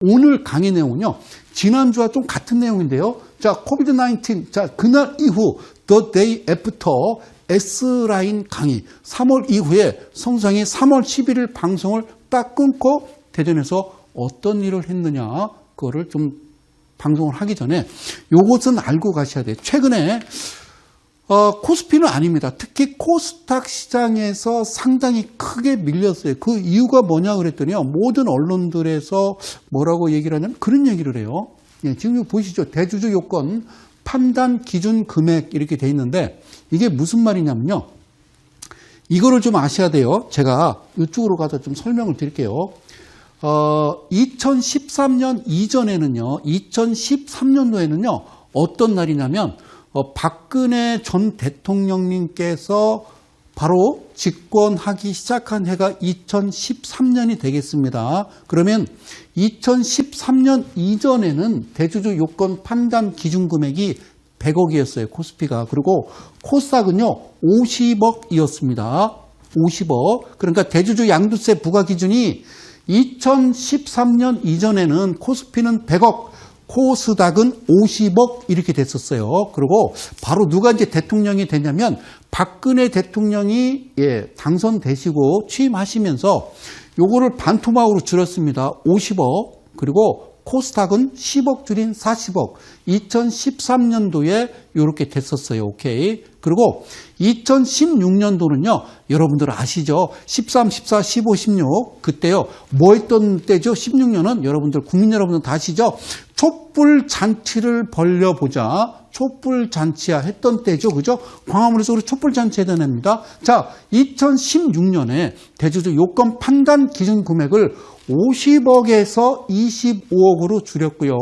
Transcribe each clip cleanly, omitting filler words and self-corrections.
오늘 강의 내용은요, 지난주와 좀 같은 내용인데요. 자, 코비드-19, 자, 그날 이후, The Day After S라인 강의, 3월 이후에 성상이 3월 11일 방송을 딱 끊고 대전에서 어떤 일을 했느냐, 그거를 좀 방송을 하기 전에 요것은 알고 가셔야 돼요. 최근에 코스피는 아닙니다. 특히 코스닥 시장에서 상당히 크게 밀렸어요. 그 이유가 뭐냐 그랬더니요. 모든 언론들에서 뭐라고 얘기를 하냐면 그런 얘기를 해요. 예, 지금 보시죠. 대주주 요건, 판단 기준 금액 이렇게 돼 있는데 이게 무슨 말이냐면요. 이거를 좀 아셔야 돼요. 제가 이쪽으로 가서 좀 설명을 드릴게요. 2013년 이전에는요. 2013년도에는요. 어떤 날이냐면 박근혜 전 대통령님께서 바로 집권하기 시작한 해가 2013년이 되겠습니다. 그러면 2013년 이전에는 대주주 요건 판단 기준 금액이 100억이었어요. 코스피가. 그리고 코스닥은요. 50억이었습니다. 50억. 그러니까 대주주 양도세 부과 기준이 2013년 이전에는 코스피는 100억, 코스닥은 50억 이렇게 됐었어요. 그리고 바로 누가 이제 대통령이 되냐면 박근혜 대통령이 당선되시고 취임하시면서 요거를 반토막으로 줄였습니다. 50억. 그리고 코스닥은 10억 줄인 40억. 2013년도에 이렇게 됐었어요. 오케이. 그리고 2016년도는요. 여러분들 아시죠? 13, 14, 15, 16. 그때요. 뭐 했던 때죠? 16년은 여러분들, 국민 여러분들 다 아시죠? 촛불 잔치를 벌려보자. 촛불 잔치야 했던 때죠. 그죠? 광화문에서 우리 촛불 잔치 해야 됩니다. 자, 2016년에 대주주 요건 판단 기준 금액을 50억에서 25억으로 줄였고요.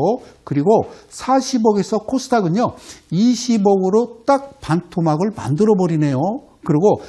그리고 40억에서 코스닥은요. 20억으로 딱 반토막을 만들어버리네요. 그리고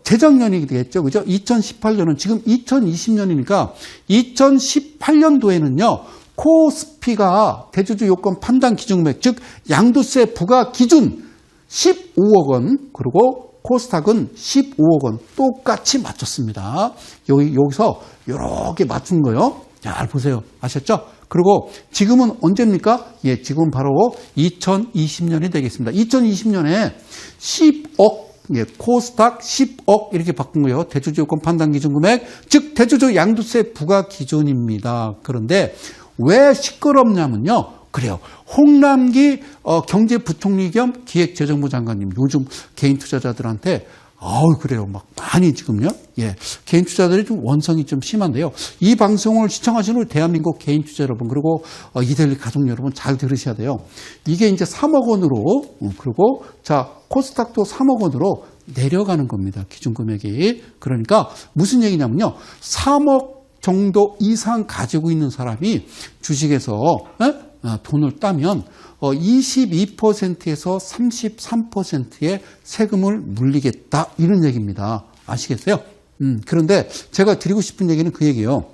재작년이 되겠죠. 그죠? 2018년은 지금 2020년이니까 2018년도에는요. 코스피가 대주주 요건 판단 기준 금액, 즉 양도세 부과 기준 15억 원, 그리고 코스닥은 15억 원 똑같이 맞췄습니다. 여기서 이렇게 맞춘 거요. 잘 보세요. 아셨죠? 그리고 지금은 언제입니까? 예, 지금 바로 2020년이 되겠습니다. 2020년에 10억, 예, 코스닥 10억 이렇게 바꾼 거예요. 대주주 요건 판단 기준 금액, 즉 대주주 양도세 부과 기준입니다. 그런데 왜 시끄럽냐면요. 그래요. 홍남기 경제부총리 겸 기획재정부 장관님 요즘 개인 투자자들한테 그래요. 막 많이 지금요. 예. 개인 투자들이 좀 원성이 좀 심한데요. 이 방송을 시청하시는 우리 대한민국 개인 투자 여러분, 그리고 이데일리 가족 여러분 잘 들으셔야 돼요. 이게 이제 3억 원으로, 그리고 자, 코스닥도 3억 원으로 내려가는 겁니다. 기준 금액이. 그러니까 무슨 얘기냐면요. 3억 정도 이상 가지고 있는 사람이 주식에서 돈을 따면 22%에서 33%의 세금을 물리겠다 이런 얘기입니다. 아시겠어요? 그런데 제가 드리고 싶은 얘기는 그 얘기예요.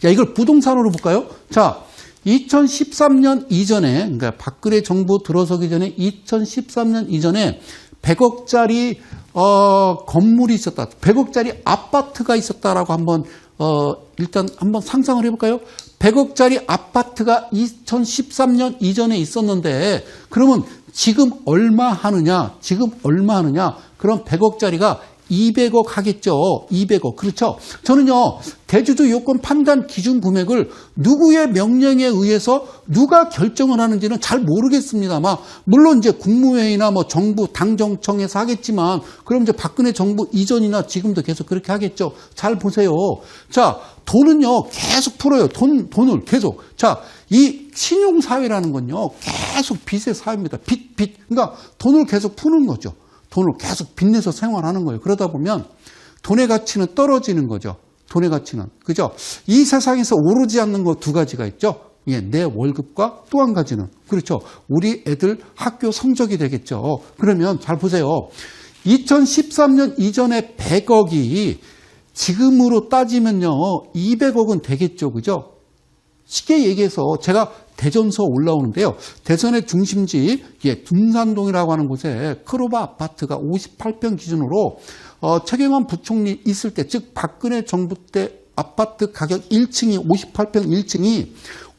자, 이걸 부동산으로 볼까요? 자, 2013년 이전에, 그러니까 박근혜 정부 들어서기 전에 2013년 이전에 100억짜리 건물이 있었다. 100억짜리 아파트가 있었다라고 한번 일단 한번 상상을 해볼까요? 100억짜리 아파트가 2013년 이전에 있었는데 그러면 지금 얼마 하느냐? 지금 얼마 하느냐? 그럼 100억짜리가 200억 하겠죠. 200억. 그렇죠? 저는요. 대주주 요건 판단 기준 금액을 누구의 명령에 의해서 누가 결정을 하는지는 잘 모르겠습니다만 물론 이제 국무회의나 뭐 정부 당정청에서 하겠지만 그럼 이제 박근혜 정부 이전이나 지금도 계속 그렇게 하겠죠. 잘 보세요. 자, 돈은요. 계속 풀어요. 돈을 계속. 자, 이 신용사회라는 건요. 계속 빚의 사회입니다. 빚. 그러니까 돈을 계속 푸는 거죠. 돈을 계속 빚내서 생활하는 거예요. 그러다 보면 돈의 가치는 떨어지는 거죠. 돈의 가치는. 그죠? 이 세상에서 오르지 않는 거 두 가지가 있죠. 예, 내 월급과 또 한 가지는. 그렇죠. 우리 애들 학교 성적이 되겠죠. 그러면 잘 보세요. 2013년 이전에 100억이 지금으로 따지면요. 200억은 되겠죠. 그죠? 쉽게 얘기해서 제가 대전서 올라오는데요. 대전의 중심지 둔산동이라고 하는 곳에 크로바 아파트가 58평 기준으로 최경환 부총리 있을 때, 즉 박근혜 정부 때 아파트 가격 1층이 58평 1층이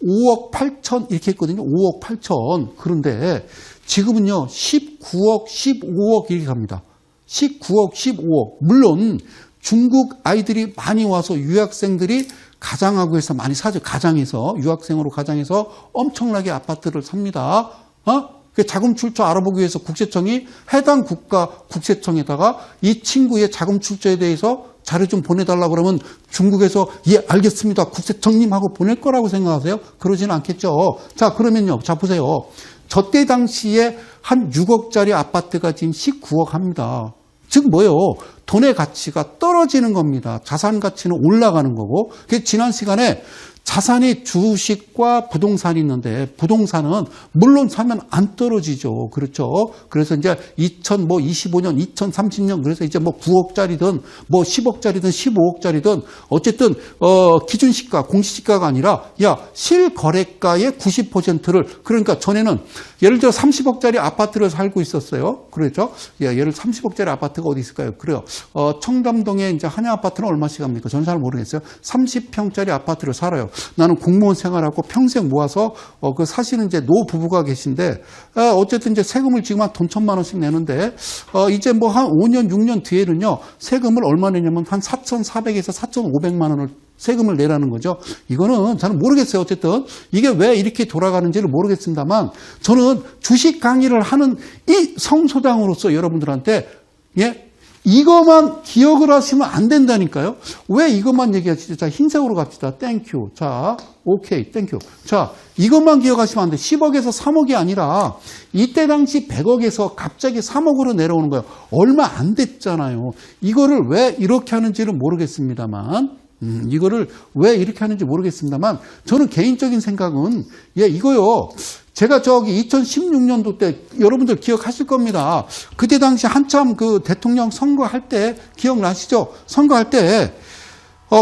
5억 8천 이렇게 했거든요. 5억 8천. 그런데 지금은요 19억 15억 이렇게 갑니다. 19억 15억. 물론 중국 아이들이 많이 와서 유학생들이 가장하고 해서 많이 사죠. 가장해서 유학생으로 가장해서 엄청나게 아파트를 삽니다. 자금 출처 알아보기 위해서 국세청이 해당 국가 국세청에다가 이 친구의 자금 출처에 대해서 자료 좀 보내달라고 그러면 중국에서 예 알겠습니다 국세청님 하고 보낼 거라고 생각하세요? 그러지는 않겠죠. 자 그러면요. 자 보세요. 저때 당시에 한 6억짜리 아파트가 지금 19억 합니다. 즉 뭐예요? 돈의 가치가 떨어지는 겁니다. 자산 가치는 올라가는 거고. 그래서 지난 시간에 자산이 주식과 부동산이 있는데 부동산은 물론 사면 안 떨어지죠. 그렇죠. 그래서 이제 2025년, 2030년 그래서 이제 뭐 9억짜리든 뭐 10억짜리든 15억짜리든 어쨌든 기준시가, 공시지가가 아니라 야 실거래가의 90%를 그러니까 전에는 예를 들어 30억짜리 아파트를 살고 있었어요. 그렇죠. 예를 30억짜리 아파트가 어디 있을까요? 그래요. 청담동에 이제 한양 아파트는 얼마씩 합니까? 저는 잘 모르겠어요. 30평짜리 아파트를 살아요. 나는 공무원 생활하고 평생 모아서 그 사실은 이제 노 부부가 계신데 어쨌든 이제 세금을 지금 한 돈 1,000만 원씩 내는데 이제 뭐 한 5년 6년 뒤에는요 세금을 얼마 내냐면 한 4,400에서 4,500만 원을 세금을 내라는 거죠. 이거는 저는 모르겠어요. 어쨌든 이게 왜 이렇게 돌아가는지를 모르겠습니다만 저는 주식 강의를 하는 이 성소장으로서 여러분들한테 이것만 기억을 하시면 안 된다니까요. 왜 이것만 얘기하시죠? 자, 흰색으로 갑시다. 땡큐. 자, 오케이. 땡큐. 자, 이것만 기억하시면 안 돼. 10억에서 3억이 아니라 이때 당시 100억에서 갑자기 3억으로 내려오는 거예요. 얼마 안 됐잖아요. 이거를 왜 이렇게 하는지는 모르겠습니다만 이거를 왜 이렇게 하는지 모르겠습니다만 저는 개인적인 생각은 이거요. 제가 저기 2016년도 때 여러분들 기억하실 겁니다. 그때 당시 한참 그 대통령 선거할 때 기억나시죠? 선거할 때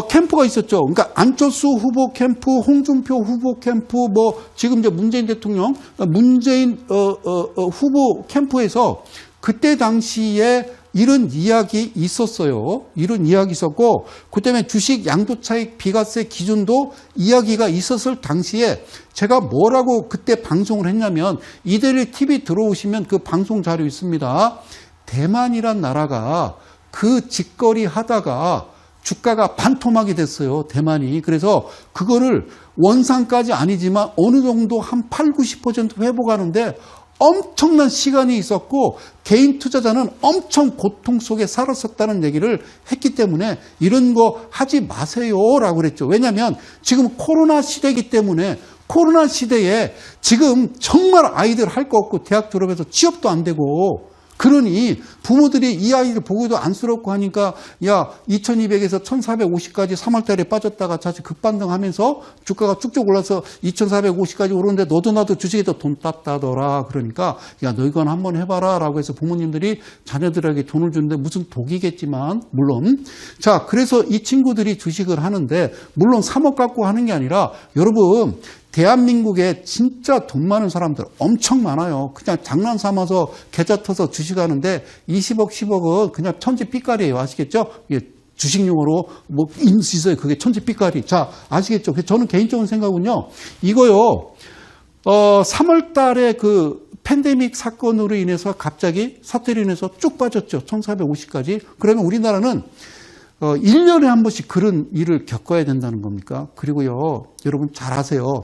캠프가 있었죠. 그러니까 안철수 후보 캠프, 홍준표 후보 캠프, 뭐 지금 이제 문재인 대통령, 문재인 후보 캠프에서 그때 당시에 이런 이야기 있었어요. 이런 이야기 있었고 그다음에 주식 양도차익 비과세 기준도 이야기가 있었을 당시에 제가 뭐라고 그때 방송을 했냐면 이대리 TV 들어오시면 그 방송 자료 있습니다. 대만이란 나라가 그 직거래 하다가 주가가 반토막이 됐어요. 대만이. 그래서 그거를 원상까지 아니지만 어느 정도 한 8, 90% 회복하는데 엄청난 시간이 있었고 개인 투자자는 엄청 고통 속에 살았었다는 얘기를 했기 때문에 이런 거 하지 마세요라고 그랬죠. 왜냐하면 지금 코로나 시대이기 때문에 코로나 시대에 지금 정말 아이들 할 거 없고 대학 졸업해서 취업도 안 되고 그러니 부모들이 이 아이를 보고도 안쓰럽고 하니까 야 2200에서 1450까지 3월달에 빠졌다가 다시 급반등하면서 주가가 쭉쭉 올라서 2450까지 오르는데 너도 나도 주식에다 돈 땄다더라. 그러니까 야 너 이건 한번 해봐라 라고 해서 부모님들이 자녀들에게 돈을 주는데 무슨 독이겠지만 물론 자 그래서 이 친구들이 주식을 하는데 물론 3억 갖고 하는 게 아니라 여러분 대한민국에 진짜 돈 많은 사람들 엄청 많아요. 그냥 장난 삼아서 계좌 터서 주식하는데 20억, 10억은 그냥 천지빛깔이에요. 아시겠죠? 주식용어로 뭐 있어요. 그게 천지빛깔이. 자, 아시겠죠? 저는 개인적인 생각은요. 이거요. 3월 달에 그 팬데믹 사건으로 인해서 갑자기 사태로 인해서 쭉 빠졌죠. 1450까지. 그러면 우리나라는 1년에 한 번씩 그런 일을 겪어야 된다는 겁니까? 그리고요. 여러분 잘 아세요.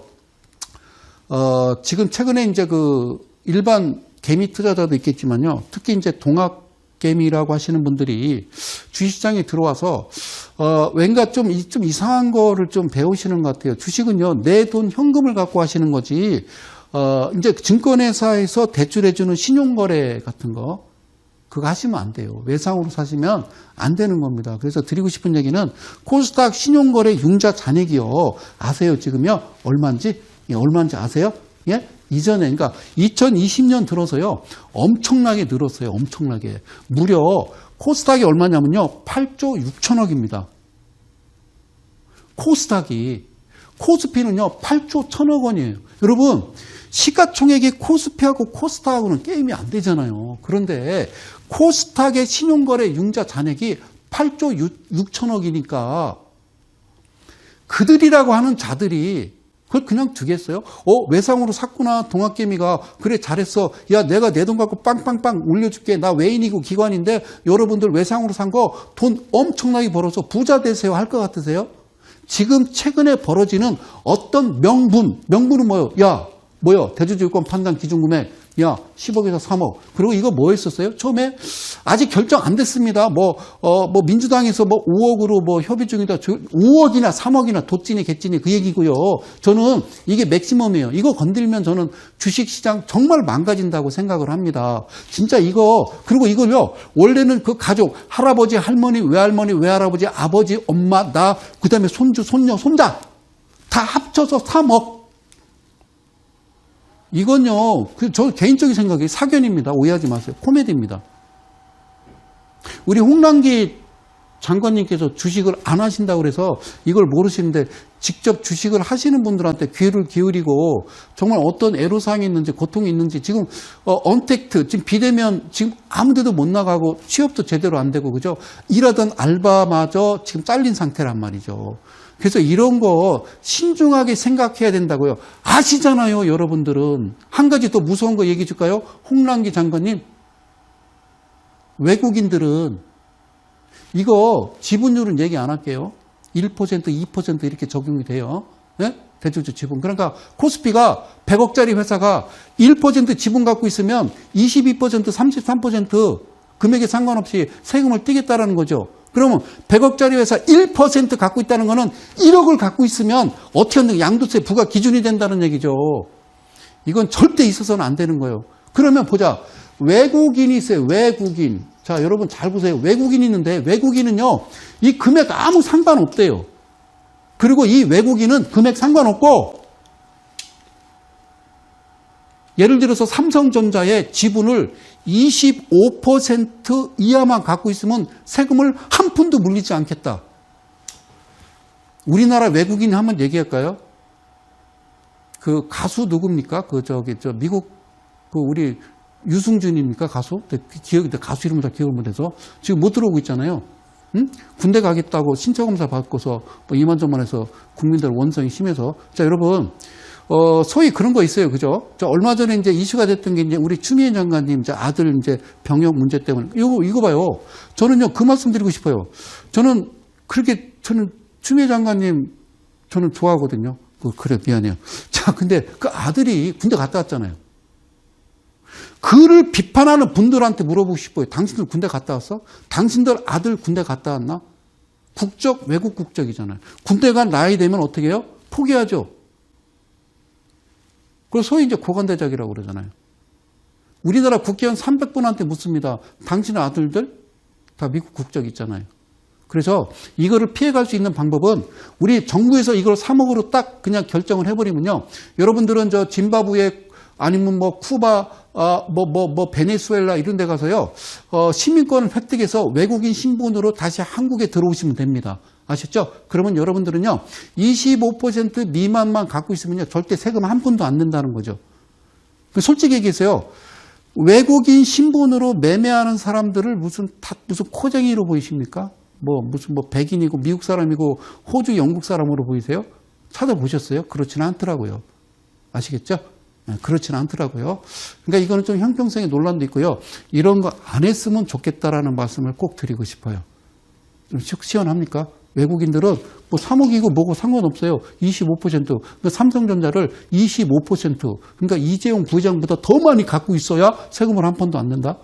지금 최근에 이제 그 일반 개미 투자자도 있겠지만요. 특히 이제 동학 개미라고 하시는 분들이 주식시장에 들어와서 왠가 좀 이상한 거를 좀 배우시는 것 같아요. 주식은요. 내 돈 현금을 갖고 하시는 거지. 이제 증권회사에서 대출해주는 신용거래 같은 거 그거 하시면 안 돼요. 외상으로 사시면 안 되는 겁니다. 그래서 드리고 싶은 얘기는 코스닥 신용거래 융자 잔액이요. 아세요? 지금요? 얼마인지 아세요? 예? 이전에, 그러니까 2020년 들어서요. 엄청나게 늘었어요. 엄청나게. 무려 코스닥이 얼마냐면요. 8조 6천억입니다. 코스닥이. 코스피는요. 8조 1천억 원이에요. 여러분, 시가총액이 코스피하고 코스닥하고는 게임이 안 되잖아요. 그런데 코스닥의 신용거래 융자 잔액이 8조 6천억이니까 그들이라고 하는 자들이 그걸 그냥 두겠어요? 외상으로 샀구나, 동학개미가. 그래, 잘했어. 야, 내가 내 돈 갖고 빵빵빵 올려줄게. 나 외인이고 기관인데 여러분들 외상으로 산 거 돈 엄청나게 벌어서 부자 되세요. 할 것 같으세요? 지금 최근에 벌어지는 어떤 명분은 뭐예요? 야, 뭐요? 대주주유권 판단 기준금액. 야, 10억에서 3억. 그리고 이거 뭐 했었어요? 처음에 아직 결정 안 됐습니다. 민주당에서 5억으로 협의 중이다. 5억이나 3억이나 도찐이 개찐이 그 얘기고요. 저는 이게 맥시멈이에요. 이거 건들면 저는 주식시장 정말 망가진다고 생각을 합니다. 진짜 이거, 그리고 이걸요, 원래는 그 가족, 할아버지, 할머니, 외할머니, 외할아버지, 아버지, 엄마, 나, 그 다음에 손주, 손녀, 손자. 다 합쳐서 3억. 이건요, 저 개인적인 생각이 사견입니다. 오해하지 마세요. 코미디입니다. 우리 홍남기 장관님께서 주식을 안 하신다고 그래서 이걸 모르시는데 직접 주식을 하시는 분들한테 귀를 기울이고 정말 어떤 애로사항이 있는지 고통이 있는지 지금 언택트, 지금 비대면 지금 아무 데도 못 나가고 취업도 제대로 안 되고 그죠? 일하던 알바마저 지금 잘린 상태란 말이죠. 그래서 이런 거 신중하게 생각해야 된다고요. 아시잖아요, 여러분들은. 한 가지 더 무서운 거 얘기해 줄까요? 홍남기 장관님. 외국인들은 이거 지분율은 얘기 안 할게요. 1%, 2% 이렇게 적용이 돼요. 네? 대주주 지분. 그러니까 코스피가 100억짜리 회사가 1% 지분 갖고 있으면 22%, 33% 금액에 상관없이 세금을 떼겠다라는 거죠. 그러면 100억짜리 회사 1% 갖고 있다는 거는 1억을 갖고 있으면 어떻게 하든 양도세 부과 기준이 된다는 얘기죠. 이건 절대 있어서는 안 되는 거예요. 그러면 보자. 외국인이 있어요. 외국인. 자, 여러분 잘 보세요. 외국인이 있는데 외국인은요. 이 금액 아무 상관없대요. 그리고 이 외국인은 금액 상관없고 예를 들어서 삼성전자의 지분을 25% 이하만 갖고 있으면 세금을 한 푼도 물리지 않겠다. 우리나라 외국인 한번 얘기할까요? 그 가수 누굽니까? 미국 우리 유승준입니까? 가수? 가수 이름을 다 기억을 못해서 지금 못 들어오고 있잖아요. 응? 군대 가겠다고 신체검사 받고서 이만저만해서 국민들 원성이 심해서. 자, 여러분. 소위 그런 거 있어요. 그죠? 얼마 전에 이제 이슈가 됐던 게 이제 우리 추미애 장관님 아들 이제 병역 문제 때문에. 이거 봐요. 저는요, 그 말씀 드리고 싶어요. 저는 추미애 장관님 저는 좋아하거든요. 그래, 미안해요. 자, 근데 그 아들이 군대 갔다 왔잖아요. 그를 비판하는 분들한테 물어보고 싶어요. 당신들 군대 갔다 왔어? 당신들 아들 군대 갔다 왔나? 국적, 외국 국적이잖아요. 군대 간 나이 되면 어떻게 해요? 포기하죠. 그래서 소위 이제 고관대작이라고 그러잖아요. 우리나라 국회의원 300분한테 묻습니다. 당신의 아들들 다 미국 국적 있잖아요. 그래서 이거를 피해갈 수 있는 방법은 우리 정부에서 이걸 3억으로 딱 그냥 결정을 해버리면요. 여러분들은 짐바브웨 아니면 쿠바, 베네수엘라 이런 데 가서요. 시민권을 획득해서 외국인 신분으로 다시 한국에 들어오시면 됩니다. 아셨죠? 그러면 여러분들은요, 25% 미만만 갖고 있으면요, 절대 세금 한 푼도 안 낸다는 거죠. 솔직히 얘기해서요, 외국인 신분으로 매매하는 사람들을 무슨 코쟁이로 보이십니까? 무슨 백인이고, 미국 사람이고, 호주, 영국 사람으로 보이세요? 찾아보셨어요? 그렇지는 않더라고요. 아시겠죠? 네, 그렇지는 않더라고요. 그러니까 이거는 좀 형평성의 논란도 있고요. 이런 거 안 했으면 좋겠다라는 말씀을 꼭 드리고 싶어요. 좀 시원합니까? 외국인들은 3억이고 뭐고 상관없어요. 25%. 그러니까 삼성전자를 25%. 그러니까 이재용 부회장보다 더 많이 갖고 있어야 세금을 한 푼도 안 낸다?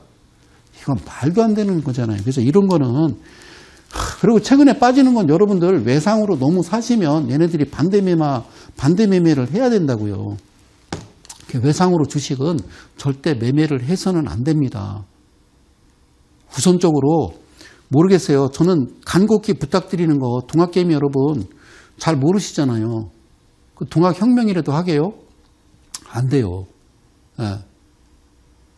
이건 말도 안 되는 거잖아요. 그래서 이런 거는 그리고 최근에 빠지는 건 여러분들 외상으로 너무 사시면 얘네들이 반대 매매를 해야 된다고요. 외상으로 주식은 절대 매매를 해서는 안 됩니다. 우선적으로 모르겠어요. 저는 간곡히 부탁드리는 거 동학개미 여러분 잘 모르시잖아요. 그 동학혁명이라도 하게요? 안 돼요. 예.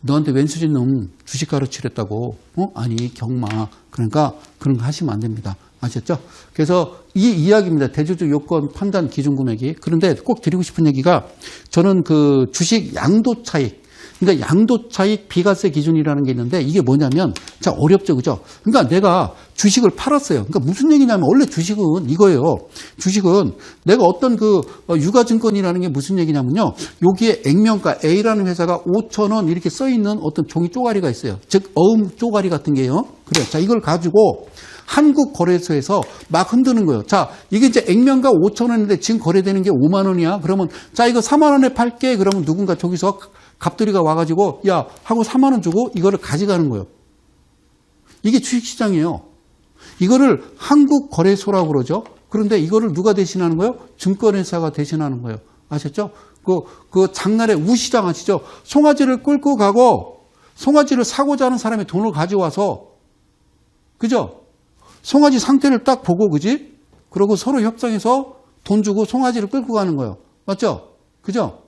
너한테 왼수진 놈 주식 가르치랬다고. 아니 경마. 그러니까 그런 거 하시면 안 됩니다. 아셨죠? 그래서 이 이야기입니다. 대주주 요건 판단 기준 금액이. 그런데 꼭 드리고 싶은 얘기가 저는 그 주식 양도 차익 그러니까 양도차익 비과세 기준이라는 게 있는데 이게 뭐냐면 자 어렵죠, 그죠? 그러니까 내가 주식을 팔았어요. 그러니까 무슨 얘기냐면 원래 주식은 이거예요. 주식은 내가 어떤 그 유가증권이라는 게 무슨 얘기냐면요. 여기에 액면가 A라는 회사가 5,000원 이렇게 써 있는 어떤 종이 쪼가리가 있어요. 즉 어음 쪼가리 같은 게요. 그래. 자 이걸 가지고 한국거래소에서 막 흔드는 거예요. 자, 이게 이제 액면가 5,000원인데 지금 거래되는 게 5만 원이야. 그러면 자 이거 4만 원에 팔게. 그러면 누군가 저기서 갑돌이가 와가지고 야 하고 4만 원 주고 이거를 가져가는 거예요. 이게 주식시장이에요. 이거를 한국거래소라고 그러죠. 그런데 이거를 누가 대신하는 거예요? 증권회사가 대신하는 거예요. 아셨죠? 그 장날에 우시장 아시죠? 송아지를 끌고 가고 송아지를 사고자 하는 사람이 돈을 가져와서 그죠? 송아지 상태를 딱 보고 그지? 그러고 서로 협상해서 돈 주고 송아지를 끌고 가는 거예요. 맞죠? 그죠?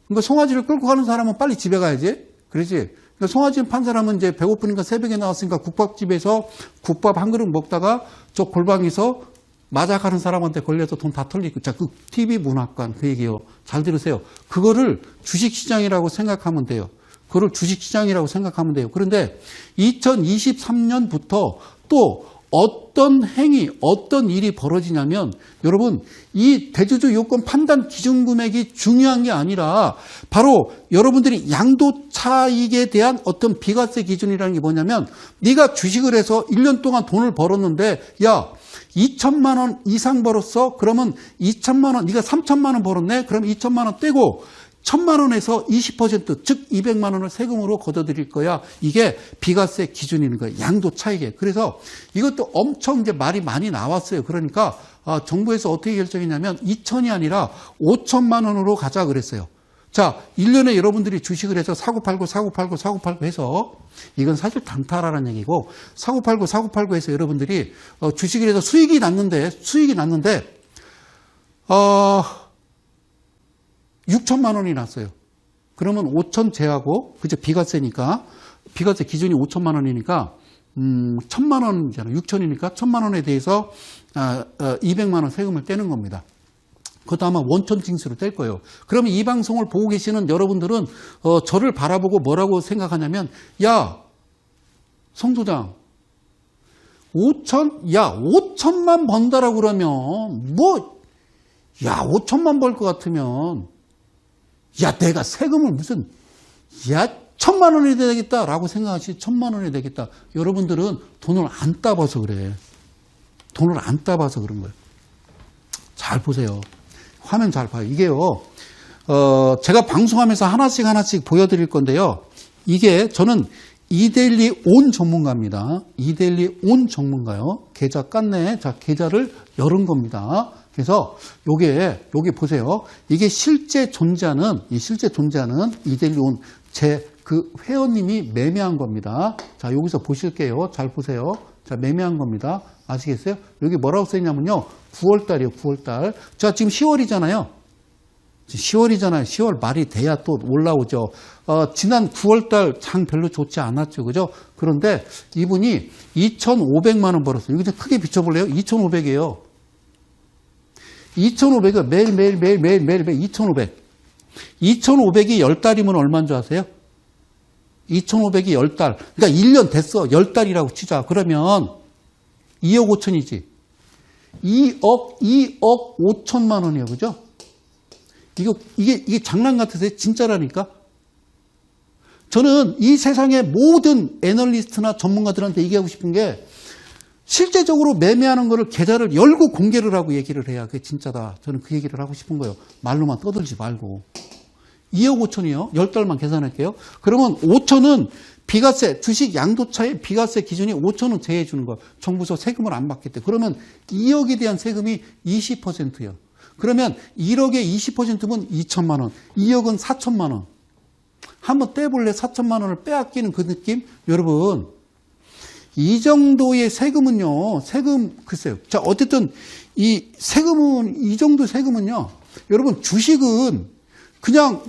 그러니까 송아지를 끌고 가는 사람은 빨리 집에 가야지. 그러지? 그러니까 송아지를 판 사람은 이제 배고프니까 새벽에 나왔으니까 국밥집에서 국밥 한 그릇 먹다가 저 골방에서 마작하는 사람한테 걸려서 돈 다 털리고. 자, 그 TV 문학관 그 얘기요. 잘 들으세요. 그거를 주식시장이라고 생각하면 돼요. 그걸 주식시장이라고 생각하면 돼요. 그런데 2023년부터 또 어떤 행위, 어떤 일이 벌어지냐면 여러분 이 대주주 요건 판단 기준 금액이 중요한 게 아니라 바로 여러분들이 양도차익에 대한 어떤 비과세 기준이라는 게 뭐냐면 네가 주식을 해서 1년 동안 돈을 벌었는데 야 2천만 원 이상 벌었어? 그러면 2천만 원, 네가 3천만 원 벌었네? 그럼 2천만 원 떼고 1,000만 원에서 20%, 즉 200만 원을 세금으로 걷어들일 거야. 이게 비과세 기준인 거예요. 양도 차익에. 그래서 이것도 엄청 이제 말이 많이 나왔어요. 그러니까 정부에서 어떻게 결정했냐면 2천이 아니라 5천만 원으로 가자 그랬어요. 자, 1년에 여러분들이 주식을 해서 사고 팔고 해서 이건 사실 단타라는 얘기고 사고 팔고 해서 여러분들이 주식을 해서 수익이 났는데 6천만 원이 났어요. 그러면 5천 제하고, 그죠? 비과세니까, 비과세 기준이 5천만 원이니까, 1,000만 원이잖아요. 6천이니까 1,000만 원에 대해서 200만 원 세금을 떼는 겁니다. 그것도 아마 원천 징수로 뗄 거예요. 그러면 이 방송을 보고 계시는 여러분들은 저를 바라보고 뭐라고 생각하냐면, 야, 성도장, 5천만 번다라고 그러면, 5천만 벌 것 같으면, 내가 세금을 1,000만 원이 되겠다라고 생각하시 1,000만 원이 되겠다. 여러분들은 돈을 안 따봐서 그래. 돈을 안 따봐서 그런 거예요. 잘 보세요. 화면 잘 봐요. 이게요, 제가 방송하면서 하나씩 보여드릴 건데요. 이게 저는 이데일리 온 전문가입니다. 이데일리 온 전문가요. 계좌 깠네. 자, 계좌를 열은 겁니다. 그래서 요게 보세요. 이게 실제 존재하는 이데일리 온 그 회원님이 매매한 겁니다. 자, 여기서 보실게요. 잘 보세요. 자, 매매한 겁니다. 아시겠어요? 여기 뭐라고 써있냐면요. 9월달이요, 9월달. 자, 지금 10월이잖아요. 10월 말이 돼야 또 올라오죠. 지난 9월달 장 별로 좋지 않았죠. 그죠? 그런데 이분이 2,500만 원 벌었어요. 여기 좀 크게 비춰볼래요? 2,500이에요. 2,500은 매일 2,500. 2,500이 10달이면 얼마인 줄 아세요? 2,500이 10달. 그러니까 1년 됐어. 10달이라고 치자. 그러면 2억 5천이지. 2억 5천만 원이에요. 그죠? 이게 장난 같으세요? 진짜라니까? 저는 이 세상의 모든 애널리스트나 전문가들한테 얘기하고 싶은 게 실제적으로 매매하는 거를 계좌를 열고 공개를 하고 얘기를 해야 그게 진짜다. 저는 그 얘기를 하고 싶은 거예요. 말로만 떠들지 말고. 2억 5천이요. 10달만 계산할게요. 그러면 5천은 비과세, 주식 양도차의 비과세 기준이 5천은 제외해 주는 거예요. 정부에서 세금을 안 받기 때문에. 그러면 2억에 대한 세금이 20%예요. 그러면 1억에 20%면 2천만 원, 2억은 4천만 원. 한번 떼볼래? 4천만 원을 빼앗기는 그 느낌? 여러분, 이 정도의 세금은요, 글쎄요. 자, 어쨌든, 이 정도 세금은요, 여러분, 주식은 그냥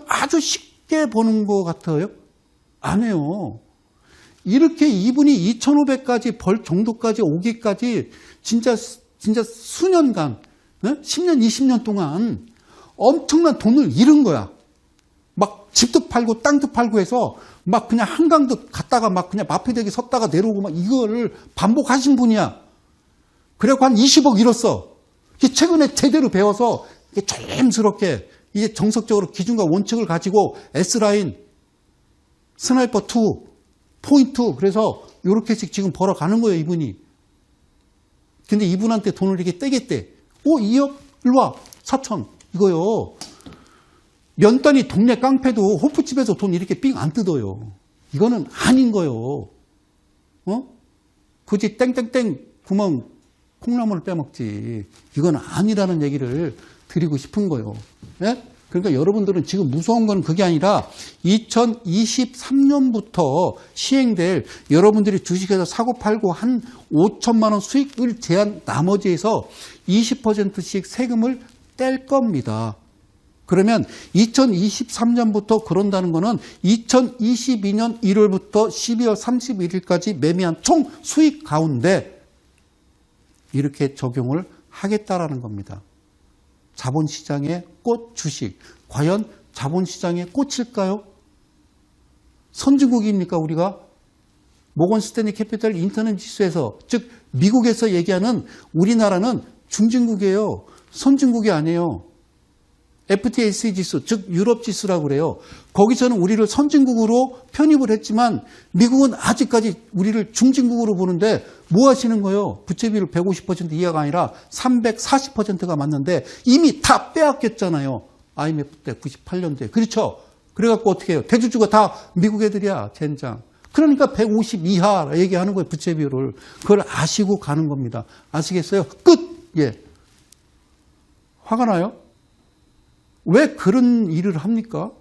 아주 쉽게 버는 것 같아요? 아니에요. 이렇게 이분이 2,500까지 벌 정도까지 오기까지 진짜 수년간, 10년, 20년 동안 엄청난 돈을 잃은 거야. 막 집도 팔고 땅도 팔고 해서 막 그냥 한강도 갔다가 막 그냥 마피되게 섰다가 내려오고 막 이거를 반복하신 분이야. 그래갖고 한 20억 잃었어. 최근에 제대로 배워서 조심스럽게 이제 정석적으로 기준과 원칙을 가지고 S라인, 스나이퍼 2, 포인트 그래서 요렇게씩 지금 벌어가는 거예요, 이분이. 근데 이분한테 돈을 이렇게 떼겠대. 2억? 일로와. 4천. 이거요. 면 단위 동네 깡패도 호프집에서 돈 이렇게 삥 안 뜯어요. 이거는 아닌 거요. 굳이 땡땡땡 구멍 콩나물을 빼먹지. 이건 아니라는 얘기를 드리고 싶은 거예요. 예? 그러니까 여러분들은 지금 무서운 건 그게 아니라 2023년부터 시행될 여러분들이 주식에서 사고 팔고 한 5천만 원 수익을 제한 나머지에서 20%씩 세금을 뗄 겁니다. 그러면 2023년부터 그런다는 거는 2022년 1월부터 12월 31일까지 매매한 총 수익 가운데 이렇게 적용을 하겠다라는 겁니다. 자본시장의 꽃 주식. 과연 자본시장의 꽃일까요? 선진국입니까 우리가? 모건 스탠리 캐피털 인터넷 지수에서 즉 미국에서 얘기하는 우리나라는 중진국이에요. 선진국이 아니에요. FTSE 지수, 즉 유럽 지수라고 그래요. 거기서는 우리를 선진국으로 편입을 했지만 미국은 아직까지 우리를 중진국으로 보는데 뭐 하시는 거예요? 부채비율 150% 이하가 아니라 340%가 맞는데 이미 다 빼앗겼잖아요. IMF 때 98년도에. 그렇죠? 그래갖고 어떻게 해요? 대주주가 다 미국 애들이야, 젠장. 그러니까 150 이하 얘기하는 거예요, 부채비율을. 그걸 아시고 가는 겁니다. 아시겠어요? 끝! 예. 화가 나요? 왜 그런 일을 합니까?